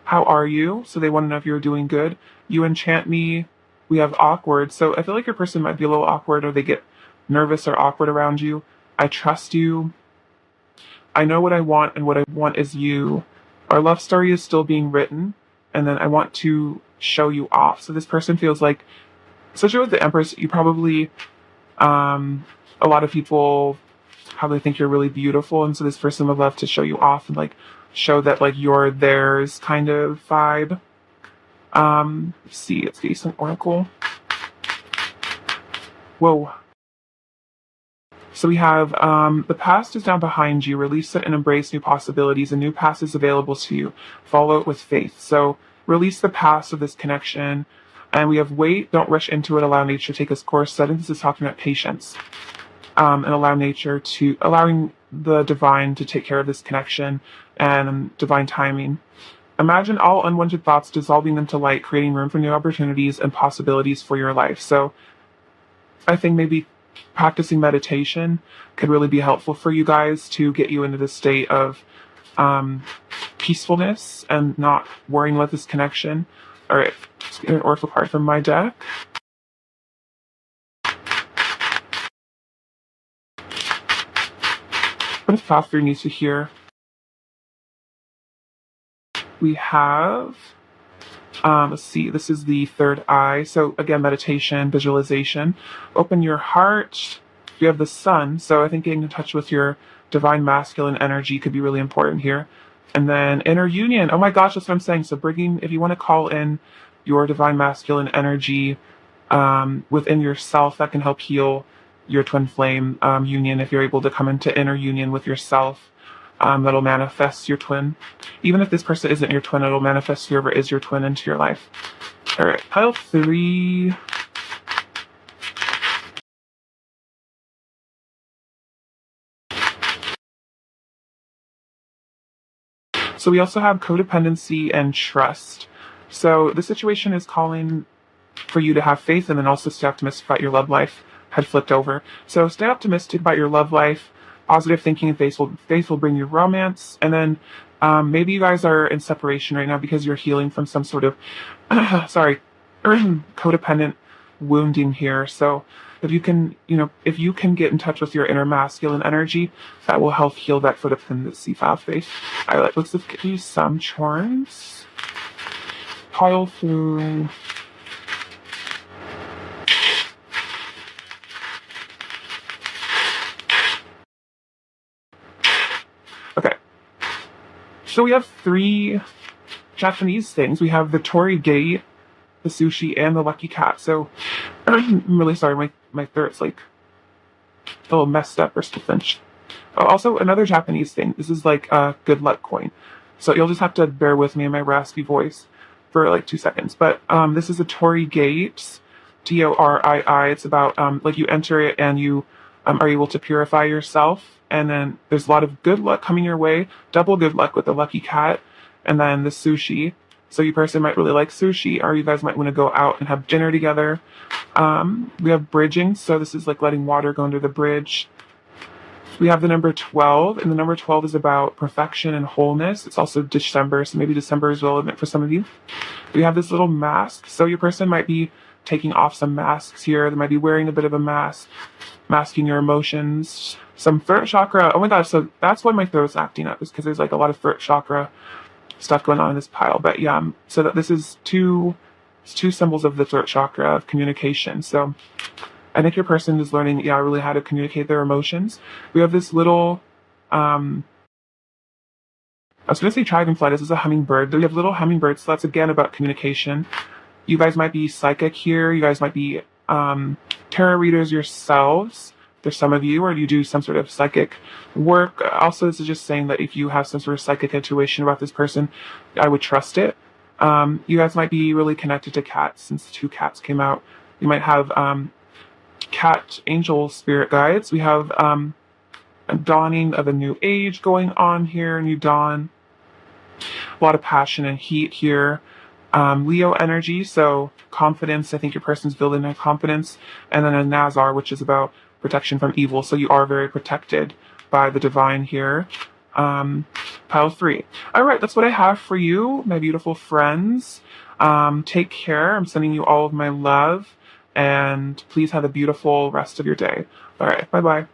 [SPEAKER 1] How are you? So they want to know if you're doing good. You enchant me. We have awkward. So I feel like your person might be a little awkward or they get nervous or awkward around you. I trust you. I know what I want and what I want is you. Our love story is still being written. And then I want to show you off. So this person feels like, especially with the Empress, you probably, a lot of people probably think you're really beautiful. And so this person would love to show you off and like show that like you're theirs kind of vibe. Let's see, it's decent oracle. Whoa. So we have the past is now behind you. Release it and embrace new possibilities. A new past is available to you. Follow it with faith. So release the past of this connection. And we have wait, don't rush into it. Allow nature to take its course. So I think this is talking about patience. And allowing the divine to take care of this connection and divine timing. Imagine all unwanted thoughts, dissolving them to light, creating room for new opportunities and possibilities for your life. So I think maybe practicing meditation could really be helpful for you guys to get you into this state of peacefulness and not worrying about this connection. All right, let's get an oracle card from my deck. What if Father needs to hear? We have, let's see, this is the third eye. So again, meditation, visualization. Open your heart. You have the sun. So I think getting in touch with your divine masculine energy could be really important here. And then inner union. Oh my gosh, that's what I'm saying. So if you want to call in your divine masculine energy within yourself, that can help heal your twin flame union. If you're able to come into inner union with yourself, that'll manifest your twin. Even if this person isn't your twin, it'll manifest whoever is your twin into your life. All right, pile three. So we also have codependency and trust. So the situation is calling for you to have faith and then also stay optimistic about your love life. Had flipped over. So stay optimistic about your love life. Positive thinking and faith will bring you romance. And then maybe you guys are in separation right now because you're healing from some sort of, codependent wounding here. So if you can get in touch with your inner masculine energy, that will help heal that codependency faith. All right, let's just get you some charms. Pile through. Okay. So we have three Japanese things. We have the Torii Gate, the sushi, and the lucky cat. So I'm really sorry, my throat's like a little messed up or stiffenched. Oh, also, another Japanese thing. This is like a good luck coin. So you'll just have to bear with me in my raspy voice for like 2 seconds. But this is a Torii Gate, Torii. It's about like you enter it and you are able to purify yourself. And then there's a lot of good luck coming your way. Double good luck with the lucky cat. And then the sushi. So your person might really like sushi, or you guys might want to go out and have dinner together. We have bridging. So this is like letting water go under the bridge. We have the number 12, and the number 12 is about perfection and wholeness. It's also December, so maybe December is relevant for some of you. We have this little mask, so your person might be taking off some masks here. They might be wearing a bit of a mask, masking your emotions. Some throat chakra. Oh my gosh, so that's why my throat's acting up, is because there's like a lot of throat chakra stuff going on in this pile. But yeah, so that this is two symbols of the throat chakra of communication. So I think your person is learning, really how to communicate their emotions. We have this little, I was going to say dragonfly. This is a hummingbird. We have little hummingbirds. So that's again about communication. You guys might be psychic here. You guys might be tarot readers yourselves. There's some of you, or you do some sort of psychic work. Also, this is just saying that if you have some sort of psychic intuition about this person, I would trust it. You guys might be really connected to cats, since 2 cats came out. You might have cat angel spirit guides. We have a dawning of a new age going on here, new dawn. A lot of passion and heat here. Leo energy, so confidence. I think your person's building their confidence. And then a Nazar, which is about protection from evil. So you are very protected by the divine here. Pile 3. All right, that's what I have for you, my beautiful friends. Take care. I'm sending you all of my love. And please have a beautiful rest of your day. All right, bye-bye.